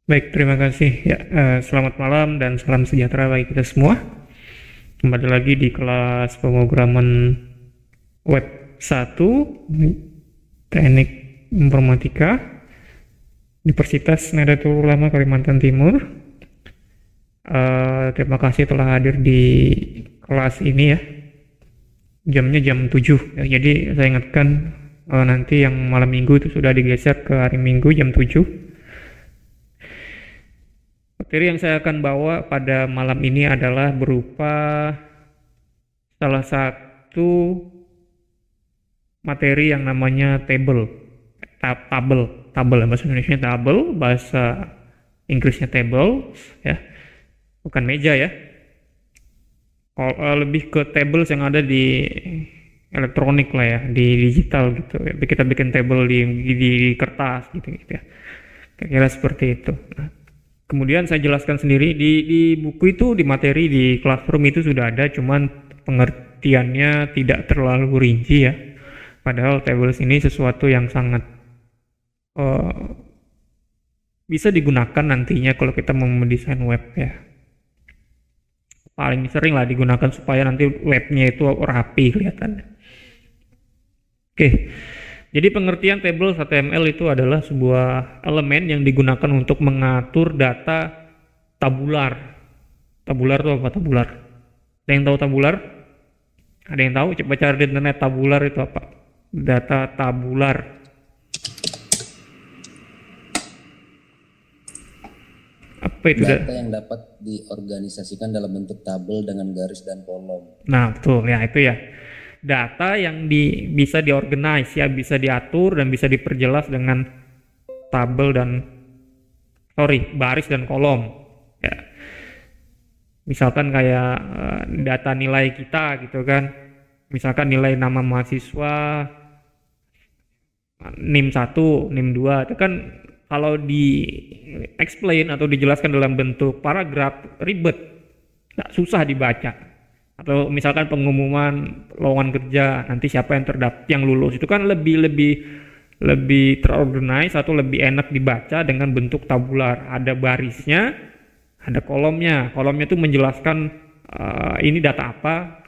Baik, terima kasih. Ya, selamat malam dan salam sejahtera bagi kita semua. Kembali lagi di kelas pemrograman web 1, Teknik Informatika, Universitas Nahdlatul Ulama Kalimantan Timur. Terima kasih telah hadir di kelas ini ya. Jamnya jam 7. Ya, jadi saya ingatkan nanti yang malam minggu itu sudah digeser ke hari Minggu jam 7. Materi yang saya akan bawa pada malam ini adalah berupa salah satu materi yang namanya tabel bahasa Indonesia tabel, bahasa Inggrisnya table ya, bukan meja ya. Lebih ke tables yang ada di elektronik lah ya, di digital gitu. Kita bikin table di kertas gitu ya. Kira-kira seperti itu. Nah, kemudian saya jelaskan sendiri di buku itu, di materi di Classroom itu sudah ada, cuman pengertiannya tidak terlalu rinci ya. Padahal tables ini sesuatu yang sangat bisa digunakan nantinya kalau kita mau mendesain web ya. Paling sering lah digunakan supaya nanti webnya itu rapi kelihatannya. Oke. Jadi pengertian table HTML itu adalah sebuah elemen yang digunakan untuk mengatur data tabular. Tabular itu apa? Tabular. Ada yang tahu tabular? Ada yang tahu? Coba cari di internet tabular itu apa? Data tabular. Apa itu? Data yang dapat diorganisasikan dalam bentuk tabel dengan garis dan kolom. Nah, betul ya, itu ya. Data yang bisa diorganize ya, bisa diatur dan bisa diperjelas dengan baris dan kolom ya. Misalkan kayak data nilai kita gitu kan, misalkan nilai nama mahasiswa NIM 1, NIM 2 itu kan kalau di explain atau dijelaskan dalam bentuk paragraf ribet, susah dibaca. Atau misalkan pengumuman lowongan kerja, nanti siapa yang lulus, itu kan lebih terorganize atau lebih enak dibaca dengan bentuk tabular. Ada barisnya, ada kolomnya. Kolomnya itu menjelaskan ini data apa,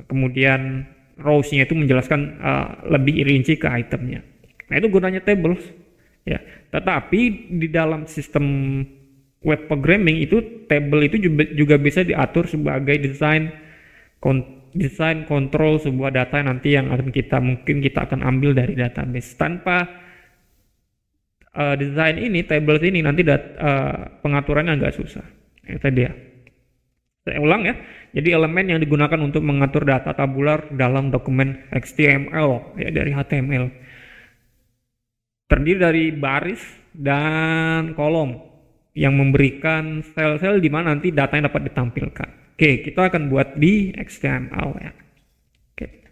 kemudian rows-nya itu menjelaskan lebih rinci ke itemnya. Nah, itu gunanya tables ya. Tetapi di dalam sistem web programming itu table itu juga bisa diatur sebagai desain kontrol sebuah data nanti yang mungkin kita akan ambil dari database. Tanpa desain ini, tables ini nanti pengaturannya agak susah. Itu dia. Saya ulang ya. Jadi elemen yang digunakan untuk mengatur data tabular dalam dokumen HTML ya, dari HTML. Terdiri dari baris dan kolom yang memberikan sel-sel di mana nanti datanya dapat ditampilkan. Oke, kita akan buat di HTML ya. Oke.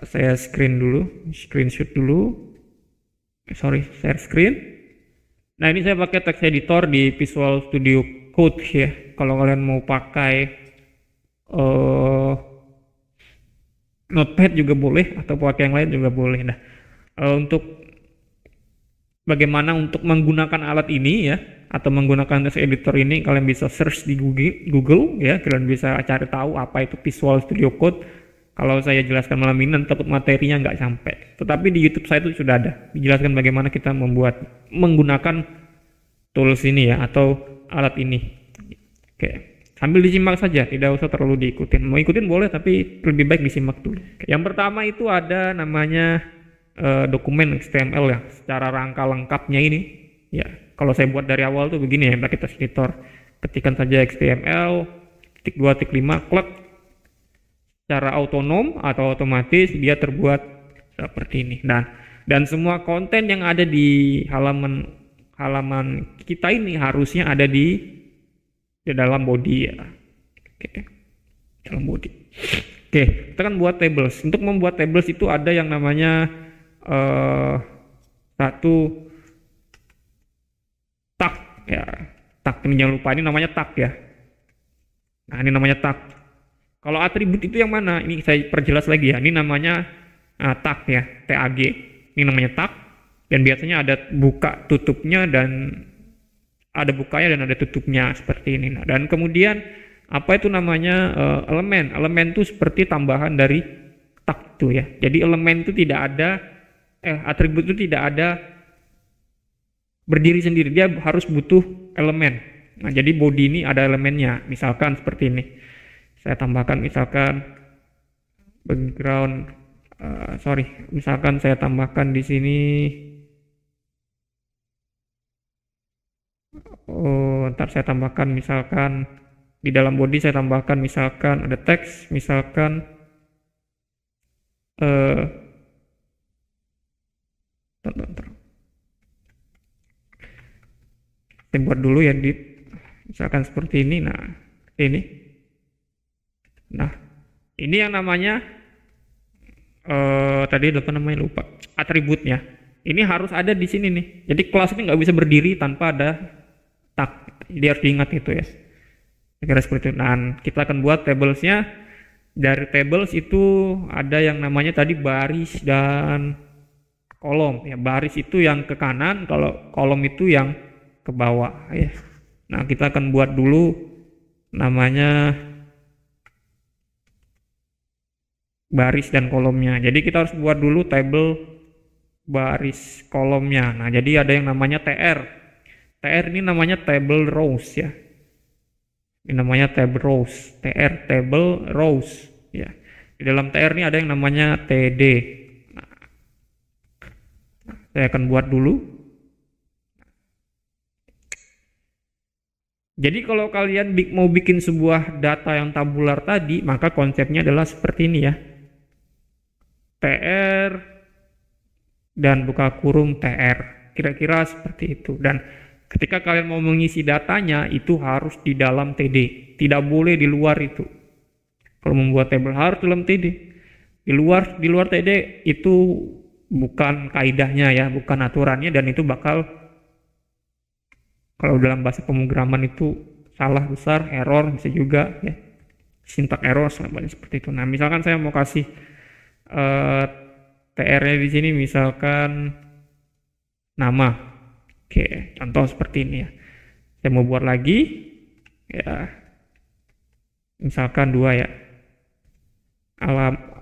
Saya screenshot dulu. Share screen. Nah, ini saya pakai text editor di Visual Studio Code ya. Kalau kalian mau pakai Notepad juga boleh, atau pakai yang lain juga boleh. Nah, untuk bagaimana untuk menggunakan alat ini ya, atau menggunakan text editor ini, kalian bisa search di Google ya, kalian bisa cari tahu apa itu Visual Studio Code. Kalau saya jelaskan malam ini takut materinya nggak sampai, tetapi di YouTube saya itu sudah ada dijelaskan bagaimana kita menggunakan tools ini ya, atau alat ini. Oke, sambil disimak saja, tidak usah terlalu diikutin. Mau ikutin boleh, tapi lebih baik disimak dulu. Oke. Yang pertama itu ada namanya dokumen HTML ya, secara rangka lengkapnya ini ya. Kalau saya buat dari awal tuh begini ya, pakai text editor, ketikkan saja HTML titik 2 titik 5 klik, secara otonom atau otomatis dia terbuat seperti ini. Dan semua konten yang ada di halaman kita ini harusnya ada di dalam body ya. Oke, dalam body. Oke, kita kan buat tables. Untuk membuat tables itu ada yang namanya satu tag ya. Tag ini jangan lupa, ini namanya tag ya. Nah, ini namanya tag. Kalau atribut itu yang mana? Ini saya perjelas lagi ya. Ini namanya tag ya, tag. Ini namanya tag, dan biasanya ada buka tutupnya dan ada bukanya dan ada tutupnya seperti ini. Nah, dan kemudian apa itu namanya elemen? Elemen itu seperti tambahan dari tag itu ya. Jadi elemen itu tidak ada atribut itu tidak ada berdiri sendiri, dia harus butuh elemen. Nah, jadi body ini ada elemennya. Misalkan seperti ini. Saya tambahkan misalkan background misalkan saya tambahkan di sini ntar saya tambahkan misalkan di dalam body saya tambahkan misalkan ada teks misalkan saya buat dulu ya misalkan seperti ini. Nah ini yang namanya tadi apa namanya lupa, atributnya ini harus ada di sini nih. Jadi kelas ini nggak bisa berdiri tanpa ada tag, jadi harus diingat itu ya, kira seperti itu. Nah, kita akan buat tablesnya. Dari tables itu ada yang namanya tadi baris dan kolom ya. Baris itu yang ke kanan, kalau kolom itu yang ke bawah ya. Nah, kita akan buat dulu namanya baris dan kolomnya. Jadi kita harus buat dulu table baris kolomnya. Nah, jadi ada yang namanya TR. TR ini namanya table rows ya. Ini namanya table rows. TR table rows ya. Di dalam TR ini ada yang namanya TD. Nah, saya akan buat dulu. Jadi kalau kalian mau bikin sebuah data yang tabular tadi, maka konsepnya adalah seperti ini ya. TR dan buka kurung TR. Kira-kira seperti itu. Dan ketika kalian mau mengisi datanya, itu harus di dalam TD. Tidak boleh di luar itu. Kalau membuat table harus dalam TD. Di luar TD itu bukan kaidahnya ya, bukan aturannya, dan itu bakal, kalau dalam bahasa pemrograman itu salah besar, error bisa juga ya. Syntax error seperti itu. Nah, misalkan saya mau kasih TR-nya di sini misalkan nama. Oke, contoh seperti ini ya. Saya mau buat lagi ya. Misalkan 2 ya.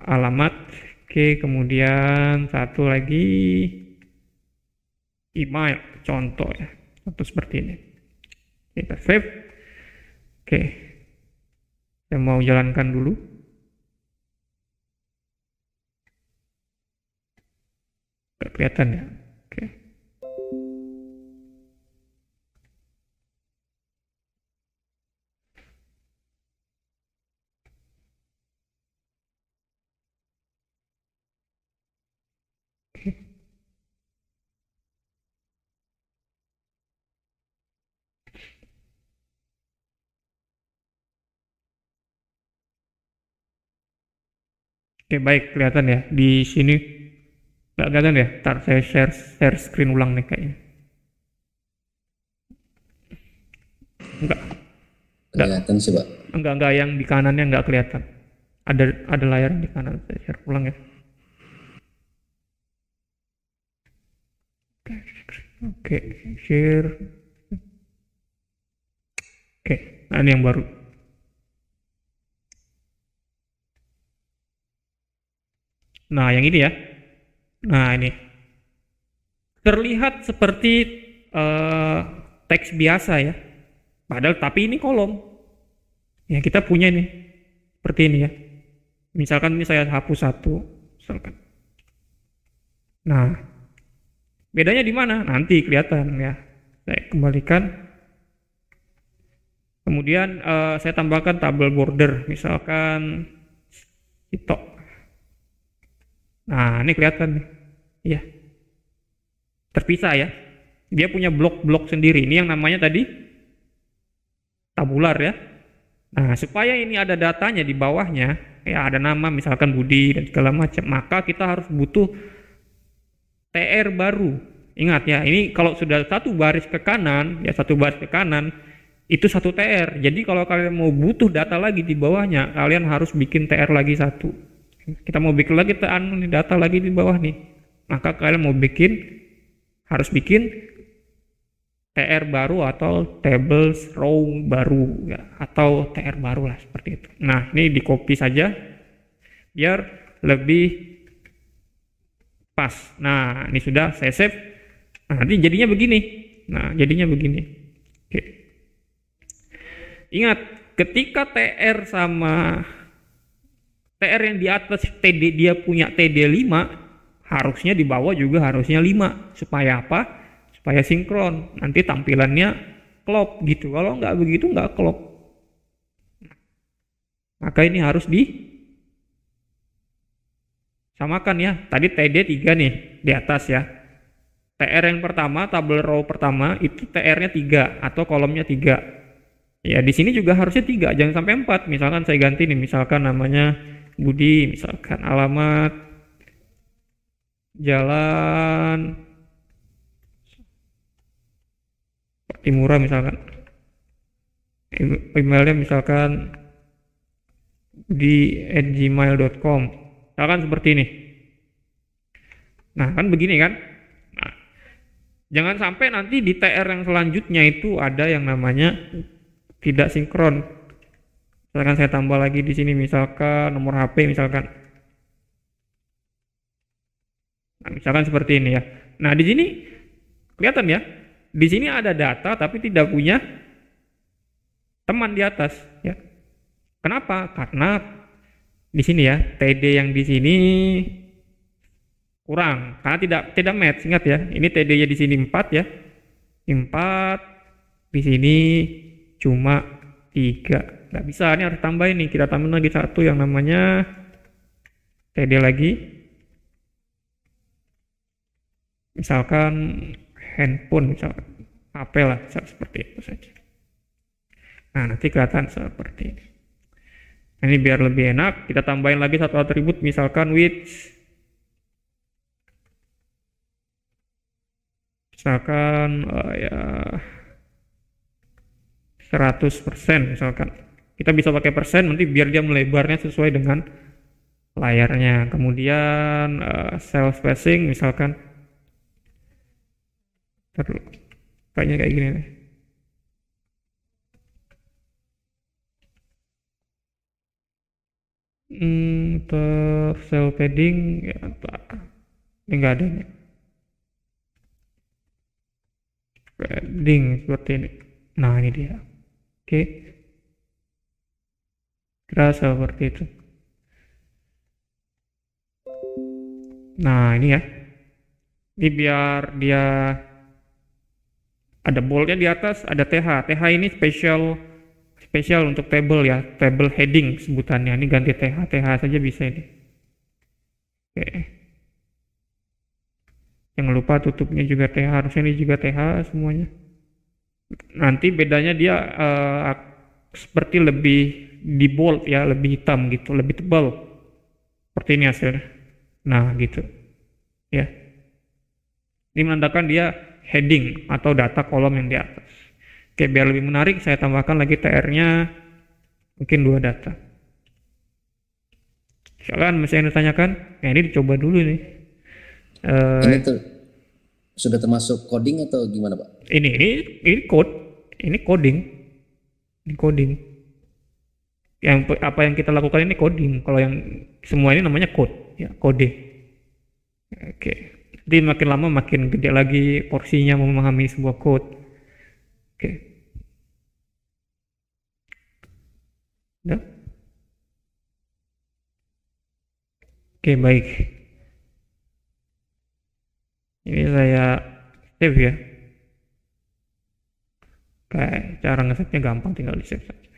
Alamat. Oke, kemudian satu lagi email, contoh ya. Contoh seperti ini. Kita save. Oke. Saya mau jalankan dulu. Gak kelihatan ya. Oke. Oke, baik, kelihatan ya. Di sini nggak kelihatan ya. Ntar saya share screen ulang nih kayaknya. Enggak. Kelihatan sih, Pak. Enggak, yang di kanannya nggak kelihatan. Ada layar di kanan. Saya share ulang ya. Oke, share. Oke, nah ini yang baru. Nah, yang ini ya. Nah, ini. Terlihat seperti teks biasa ya. Padahal tapi ini kolom. Ya, kita punya nih. Seperti ini ya. Misalkan ini saya hapus satu, misalkan. Nah, bedanya di mana? Nanti kelihatan ya. Saya kembalikan. Kemudian saya tambahkan tabel border, misalkan itu. Nah, ini kelihatan nih. Iya. Terpisah ya. Dia punya blok-blok sendiri. Ini yang namanya tadi tabular ya. Nah, supaya ini ada datanya di bawahnya, ya ada nama misalkan Budi dan segala macam, maka kita harus butuh TR baru. Ingat ya, ini kalau sudah satu baris ke kanan, ya satu baris ke kanan, itu satu TR. Jadi kalau kalian mau butuh data lagi di bawahnya, kalian harus bikin TR lagi satu. Kita mau bikin lagi data lagi di bawah nih, maka kalian mau harus bikin TR baru atau tables row baru ya, atau TR baru lah seperti itu. Nah, ini di copy saja biar lebih pas. Nah, ini sudah saya save. Nah, nanti jadinya begini. Nah, jadinya begini. Oke. Ingat, ketika TR sama TR yang di atas TD dia punya TD 5, harusnya di bawah juga harusnya 5. Supaya apa? Supaya sinkron. Nanti tampilannya klop gitu. Kalau nggak begitu nggak klop. Maka ini harus disamakan ya. Tadi TD 3 nih di atas ya. TR yang pertama, tabel row pertama itu TR-nya 3 atau kolomnya 3. Ya, di sini juga harusnya 3, jangan sampai 4. Misalkan saya ganti nih, misalkan namanya Budi, misalkan alamat jalan Timura misalkan. Emailnya misalkan di @gmail.com. Misalkan seperti ini. Nah, kan begini kan? Nah, jangan sampai nanti di TR yang selanjutnya itu ada yang namanya tidak sinkron. Misalkan saya tambah lagi di sini misalkan nomor HP misalkan. Nah, misalkan seperti ini ya. Nah, di sini kelihatan ya. Di sini ada data tapi tidak punya teman di atas ya. Kenapa? Karena di sini ya, TD yang di sini kurang karena tidak match. Ingat ya, ini TD-nya di sini 4 ya. 4 di sini cuma 3. Nggak bisa, ini harus tambah ini. Kita tambahin lagi satu yang namanya TD lagi. Misalkan handphone, misalkan HP lah, seperti itu saja. Nah, nanti kelihatan seperti ini. Nah, ini biar lebih enak, kita tambahin lagi satu atribut, misalkan width. Misalkan ya 100% misalkan. Kita bisa pakai persen nanti biar dia melebarnya sesuai dengan layarnya. Kemudian cell spacing misalkan kayaknya kayak gini nih. Untuk cell padding ya, ini enggak ada nih. Padding seperti ini. Nah, ini dia. Oke. Kira seperti itu. Nah, ini ya. Ini biar dia ada boldnya di atas, ada TH. TH ini spesial untuk table ya, table heading sebutannya. Ini ganti TH, TH saja bisa ini. Oke. Jangan lupa tutupnya juga TH, harusnya ini juga TH semuanya. Nanti bedanya dia seperti lebih di bold ya, lebih hitam gitu, lebih tebal. Seperti ini hasilnya. Nah, gitu. Ya. Ini menandakan dia heading atau data kolom yang di atas. Oke, biar lebih menarik saya tambahkan lagi TR-nya mungkin 2 data. Misalkan masih yang ditanyakan, ya ini dicoba dulu nih. Ini tuh sudah termasuk coding atau gimana, Pak? Ini code, ini coding. Ini coding. Yang apa yang kita lakukan ini coding. Kalau yang semua ini namanya code, ya, kode. Oke. Jadi makin lama makin gede lagi porsinya memahami sebuah code. Oke. Udah? Oke, baik. Ini saya save ya. Kayak cara nge-save-nya gampang, tinggal di save saja.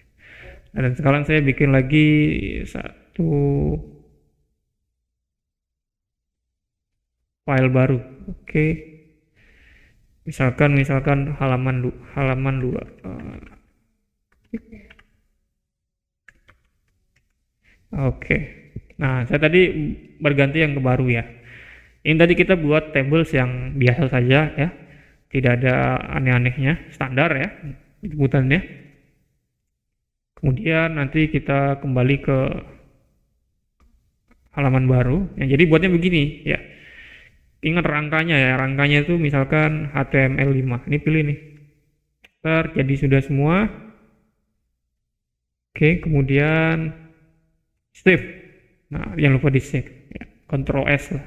Dan sekarang saya bikin lagi satu file baru. Oke. Misalkan halaman 2. Oke. Nah, saya tadi berganti yang ke baru ya. Ini tadi kita buat tables yang biasa saja ya. Tidak ada aneh-anehnya, standar ya sebutannya. Kemudian nanti kita kembali ke halaman baru. Jadi buatnya begini ya. Ingat rangkanya ya, rangkanya itu misalkan HTML5. Ini pilih nih. Start, jadi sudah semua. Oke, kemudian save. Nah, jangan lupa di save. Ya, Ctrl S lah.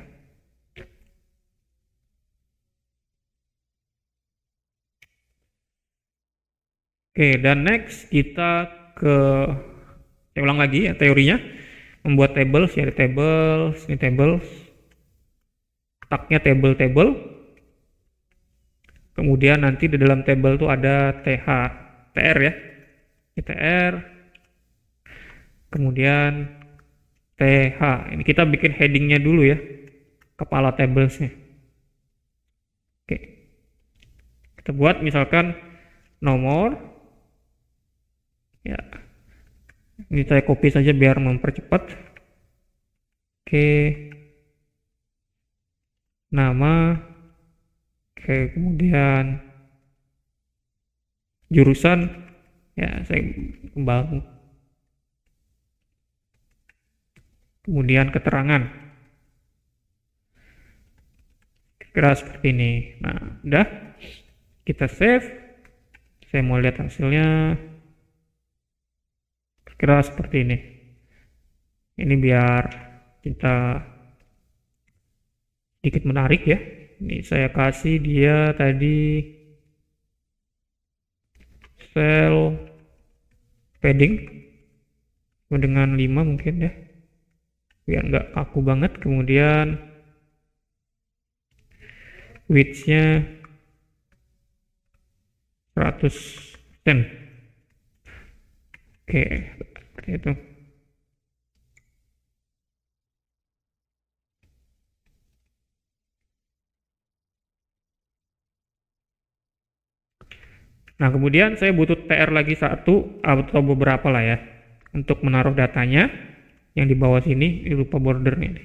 Oke, dan next kita ke, saya ulang lagi ya teorinya. Membuat tables, ya ada tables, ini tables. Tagnya table. Kemudian nanti di dalam table tuh ada tr ya. Ini tr. Kemudian th. Ini kita bikin headingnya dulu ya. Kepala tablesnya. Oke. Kita buat misalkan nomor. Ya. Ini saya copy saja biar mempercepat. Oke. Nama. Oke, kemudian jurusan. Ya, saya kembang. Kemudian keterangan. Kira seperti ini. Nah, udah. Kita save. Saya mau lihat hasilnya. Kira seperti ini. Ini biar kita sedikit menarik ya. Ini saya kasih dia tadi cell padding dengan 5 mungkin ya, biar nggak kaku banget. Kemudian width-nya 100%. Oke, seperti itu. Nah, kemudian saya butuh TR lagi satu atau beberapa lah ya untuk menaruh datanya yang di bawah sini. Lupa border nih.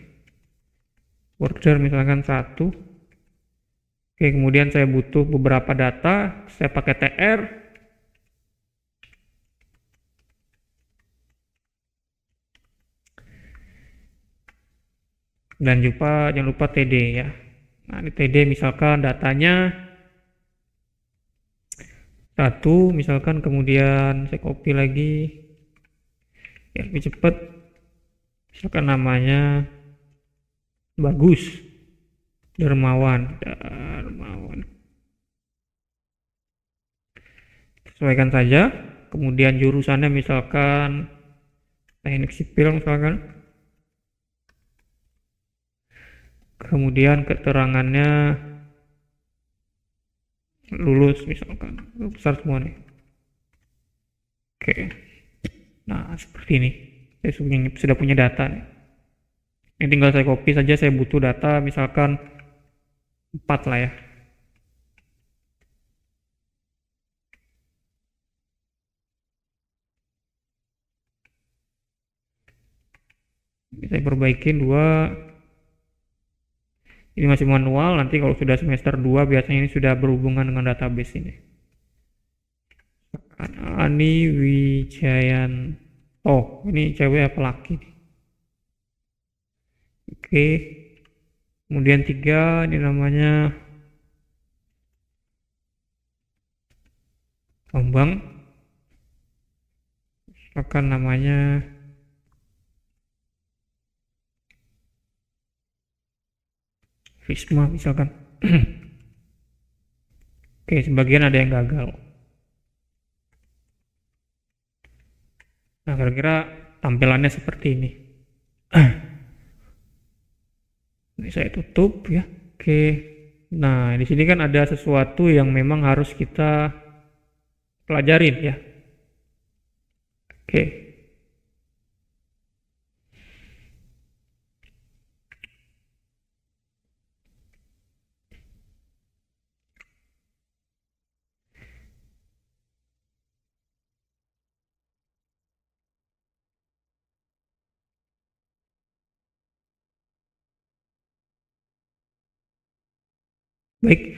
Border misalkan 1. Oke, kemudian saya butuh beberapa data, saya pakai TR. Dan jangan lupa TD ya. Nah, ini TD misalkan datanya 1 misalkan, kemudian saya copy lagi ya lebih cepat. Misalkan namanya Bagus Dermawan. Sesuaikan saja. Kemudian jurusannya misalkan teknik sipil misalkan. Kemudian keterangannya lulus misalkan, besar semua nih. Oke, nah seperti ini. Saya sudah punya data nih. Ini tinggal saya copy saja. Saya butuh data misalkan 4 lah ya. Saya perbaikin 2. Ini masih manual, nanti kalau sudah semester 2 biasanya ini sudah berhubungan dengan database ini. Ani Wijayan. Oh, ini cewek apa laki nih? Oke. Kemudian 3, ini namanya Bambang. Misalkan namanya Risma misalkan. Oke, sebagian ada yang gagal. Nah, kira-kira tampilannya seperti ini. Ini saya tutup ya. Oke. Nah, di sini kan ada sesuatu yang memang harus kita pelajarin ya. Oke. Baik.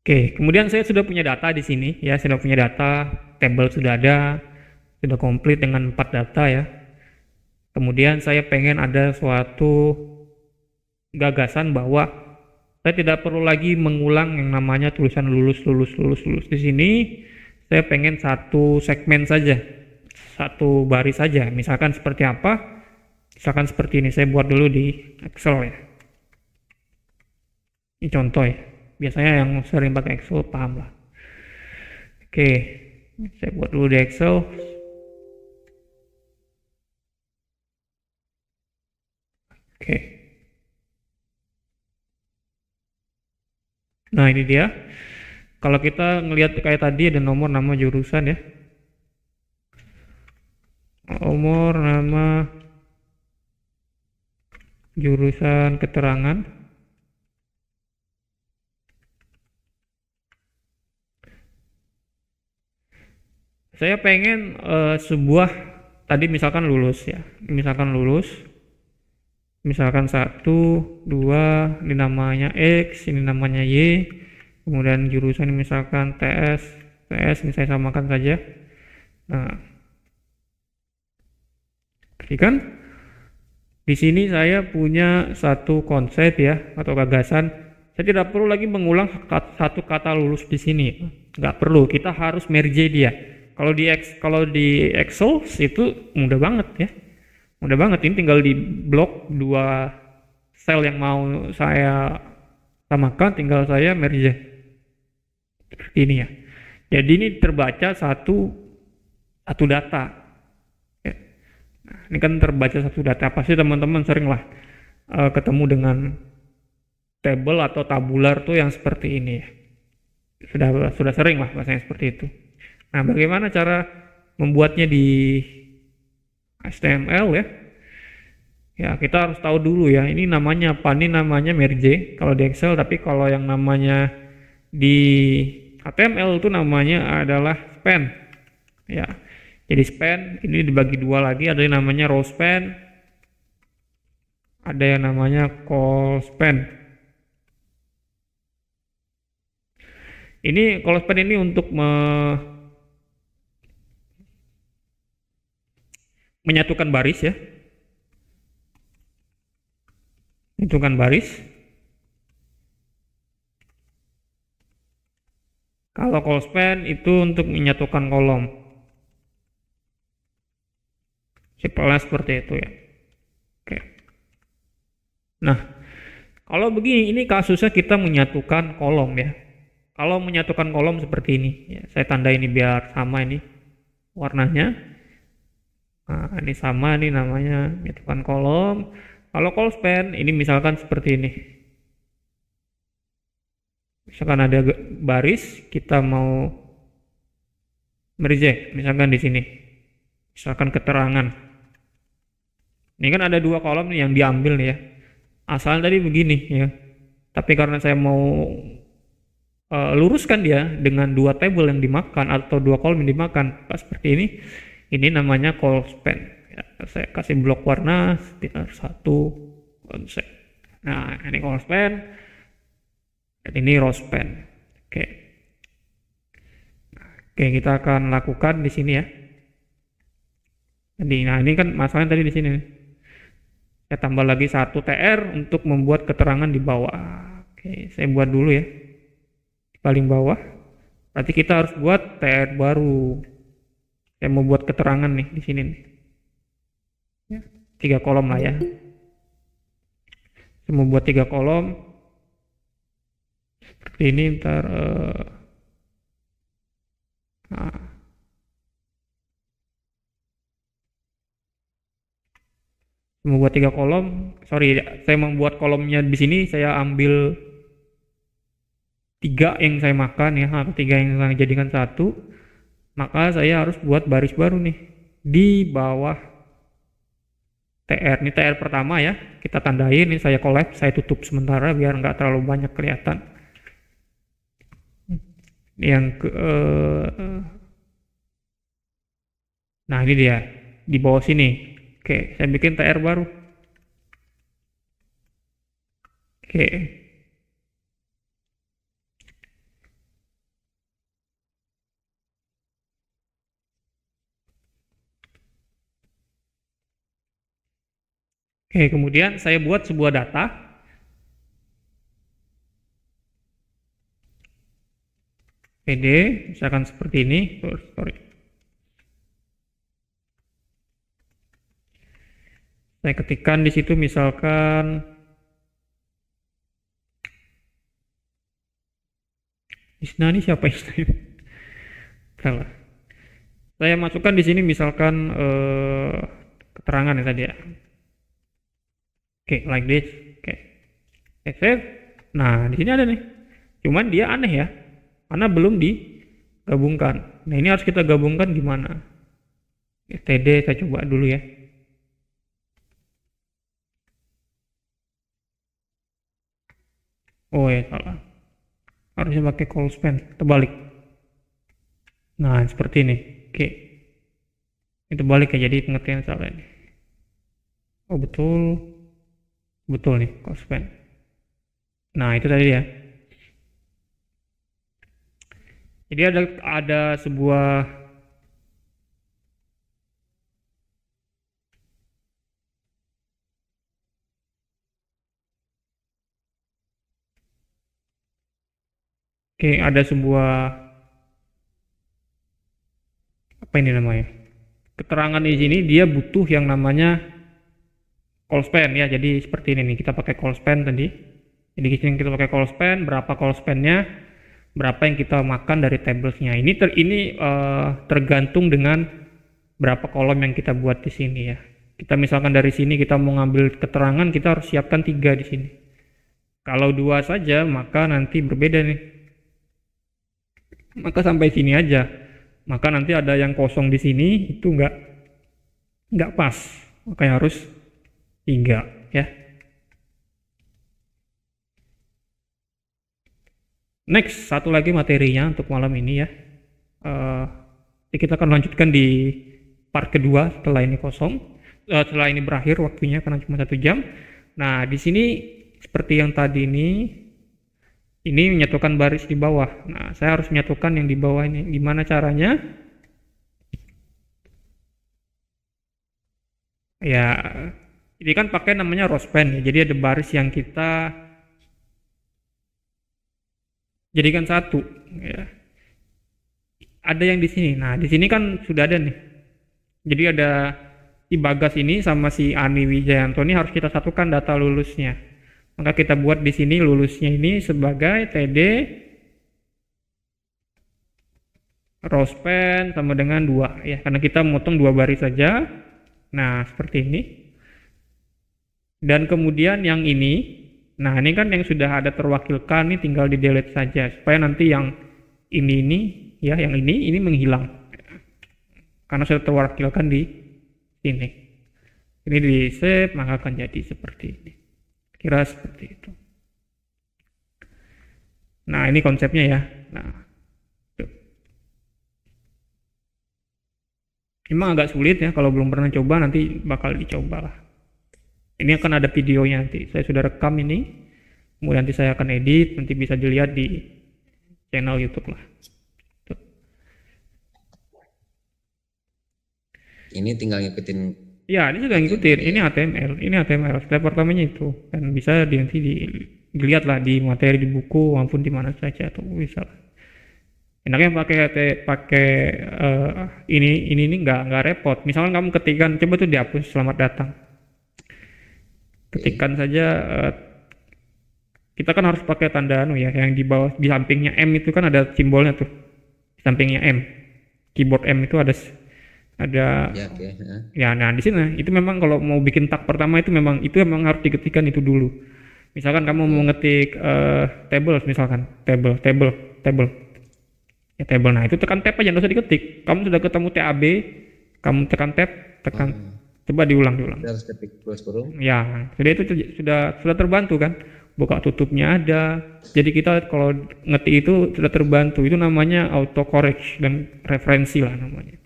Oke, kemudian saya sudah punya data di sini ya, sudah punya data, tabel sudah ada, sudah komplit dengan 4 data ya. Kemudian saya pengen ada suatu gagasan bahwa Saya tidak perlu lagi mengulang yang namanya tulisan lulus di sini. Saya pengen satu segmen saja, satu baris saja. Misalkan seperti apa? Misalkan seperti ini. Saya buat dulu di Excel ya. Ini contoh ya. Biasanya yang sering pakai Excel paham lah. Oke, saya buat dulu di Excel. Oke. Nah, ini dia. Kalau kita ngelihat kayak tadi ada nomor, nama, jurusan ya. Nomor, nama, jurusan, keterangan. Saya pengen sebuah, tadi misalkan lulus ya. Misalkan lulus. Misalkan 1, 2, ini namanya X, ini namanya Y. Kemudian jurusan misalkan TS, ini saya samakan saja. Nah, kan di sini saya punya satu konsep ya atau gagasan. Saya tidak perlu lagi mengulang satu kata lulus di sini. Nggak perlu, kita harus merge dia. Kalau di Excel itu mudah banget ya. Mudah banget, ini tinggal di blok 2 sel yang mau saya samakan, tinggal saya merge seperti ini ya. Jadi ini terbaca satu data ya. Nah, ini kan terbaca satu data. Pasti teman-teman sering lah ketemu dengan table atau tabular tuh yang seperti ini ya. Sudah sering lah bahasanya seperti itu. Nah, bagaimana cara membuatnya di HTML ya? Ya, kita harus tahu dulu ya, ini namanya apa? Ini namanya merge kalau di Excel, tapi kalau yang namanya di HTML itu namanya adalah span. Ya. Jadi span ini dibagi dua lagi, ada yang namanya row span, ada yang namanya call span. Ini call span ini untuk menyatukan baris ya. Menyatukan baris. Kalau call span itu untuk menyatukan kolom. Simpelnya seperti itu ya. Oke. Nah, kalau begini, ini kasusnya kita menyatukan kolom ya. Kalau menyatukan kolom seperti ini, ya, saya tanda ini biar sama ini warnanya. Nah, ini sama, ini namanya menyatukan kolom. Kalau call span, ini misalkan seperti ini. Misalkan ada baris, kita mau merge, misalkan di sini. Misalkan keterangan. Ini kan ada 2 kolom nih yang diambil nih ya. Asalnya tadi begini ya. Tapi karena saya mau luruskan dia dengan 2 table yang dimakan atau 2 kolom yang dimakan, seperti ini namanya call span ya. Saya kasih blok warna sekitar 1 konsep. Nah, ini call span dan ini row span. Oke, kita akan lakukan di sini ya. Jadi, nah ini kan masalahnya tadi di sini. Saya tambah lagi 1 TR untuk membuat keterangan di bawah. Oke, saya buat dulu ya. Di paling bawah. Berarti kita harus buat TR baru. Saya mau buat keterangan nih di sini nih. Ya, 3 kolom lah ya. Saya mau buat 3 kolom. Seperti ini ntar membuat 3 kolom. Sorry, saya membuat kolomnya di sini saya ambil 3 yang saya makan ya, atau 3 yang saya jadikan 1. Maka saya harus buat baris baru nih di bawah TR. Ini TR pertama ya, kita tandain. Ini saya collapse, saya tutup sementara biar nggak terlalu banyak kelihatan. Yang ke nah ini dia di bawah sini. Oke, saya bikin TR baru. Oke. Oke, kemudian saya buat sebuah data. PD misalkan seperti ini. Sorry. Saya ketikkan di situ misalkan Isna ini siapa Isna ini? Salah. Saya masukkan di sini misalkan keterangan ya tadi ya. Oke, like this. Oke. Save. Nah, di sini ada nih. Cuman dia aneh ya. Karena belum digabungkan. Nah, ini harus kita gabungkan gimana? std saya coba dulu ya. Oh ya, salah. Harusnya pakai call span, terbalik. Nah, seperti ini. Oke. Itu balik ya, jadi pengertian salah ini. Oh, betul. Betul nih, call span. Nah, itu tadi ya. Jadi ada sebuah ada sebuah apa ini namanya? Keterangan di sini dia butuh yang namanya call span ya. Jadi seperti ini nih, kita pakai call span tadi. Jadi di sini kita pakai call span, berapa call span-nya, berapa yang kita makan dari tablesnya. Ini tergantung dengan berapa kolom yang kita buat di sini ya. Kita misalkan dari sini kita mau ngambil keterangan, kita harus siapkan 3 di sini. Kalau 2 saja maka nanti berbeda nih. Maka sampai sini aja. Maka nanti ada yang kosong di sini itu nggak pas. Makanya harus 3 ya. Next, satu lagi materinya untuk malam ini ya. Kita akan lanjutkan di part kedua setelah ini kosong. Setelah ini berakhir waktunya karena cuma 1 jam. Nah, di sini seperti yang tadi ini menyatukan baris di bawah. Nah, saya harus menyatukan yang di bawah ini. Gimana caranya? Ya, ini kan pakai namanya row span ya. Jadi ada baris yang kita jadikan satu ya. Ada yang di sini. Nah, di sini kan sudah ada nih. Jadi ada si Bagas ini sama si Ani Wijayanto ini harus kita satukan data lulusnya. Maka kita buat di sini lulusnya ini sebagai TD row span sama dengan 2 ya, karena kita motong 2 baris saja. Nah, seperti ini. Dan kemudian yang ini, nah ini kan yang sudah ada terwakilkan, ini tinggal di delete saja supaya nanti yang ini ya, yang ini menghilang karena sudah terwakilkan di sini. Ini di save maka akan jadi seperti ini. Kira seperti itu. Nah, ini konsepnya ya. Nah, tuh. Memang agak sulit ya, kalau belum pernah coba nanti bakal dicoba lah. Ini akan ada videonya nanti. Saya sudah rekam ini. Kemudian nanti saya akan edit, nanti bisa dilihat di channel YouTube lah. Tuh. Ini tinggal ngikutin. Ya, ini juga ngikutin. Ini HTML. Step pertamanya itu. Dan bisa nanti dilihat lah di materi di buku maupun di mana saja tuh bisa. Enaknya pakai ini nggak repot. Misalnya kamu ketikkan, coba tuh dihapus selamat datang. Ketikkan saja. Kita kan harus pakai tanda ya, yang di bawah di sampingnya M itu kan ada simbolnya tuh. Di sampingnya M. Keyboard M itu ada ya, nah di sini itu memang kalau mau bikin tag pertama itu memang harus diketikkan itu dulu. Misalkan kamu mau ngetik tables, misalkan table ya, table. Nah, itu tekan tab aja, nggak usah diketik. Kamu sudah ketemu tab, kamu tekan tab, coba diulang. Harus ketik plus kurung. Ya, jadi itu sudah terbantu kan, buka tutupnya ada. Jadi kita kalau ngetik itu sudah terbantu. Itu namanya autocorrect dan referensi lah namanya.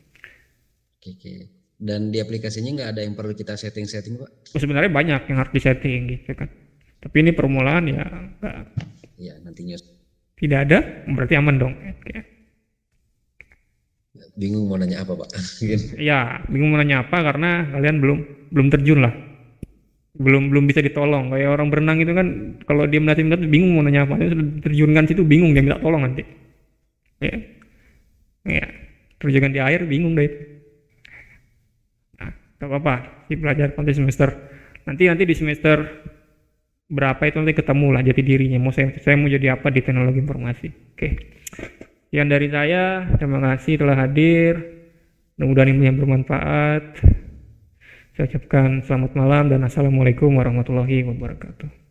Oke. Dan di aplikasinya nggak ada yang perlu kita setting Pak? Sebenarnya banyak yang harus disetting gitu kan. Tapi ini permulaan ya enggak. Iya, nantinya. Tidak ada, berarti aman dong. Oke. Bingung mau nanya apa Pak? Ya, bingung mau nanya apa karena kalian belum terjun lah. Belum bisa ditolong. Kayak orang berenang itu kan kalau dia melatih bingung mau nanya apa. Dia sudah terjunkan situ bingung, dia minta tolong nanti. Ya, ya. Terus di air bingung deh. Nah, gak apa-apa, si belajar nanti semester. Nanti di semester berapa itu nanti ketemu lah jati dirinya. Saya mau jadi apa di teknologi informasi. Oke. Sekian dari saya. Terima kasih telah hadir. Mudah-mudahan ini yang bermanfaat. Saya ucapkan selamat malam dan assalamualaikum warahmatullahi wabarakatuh.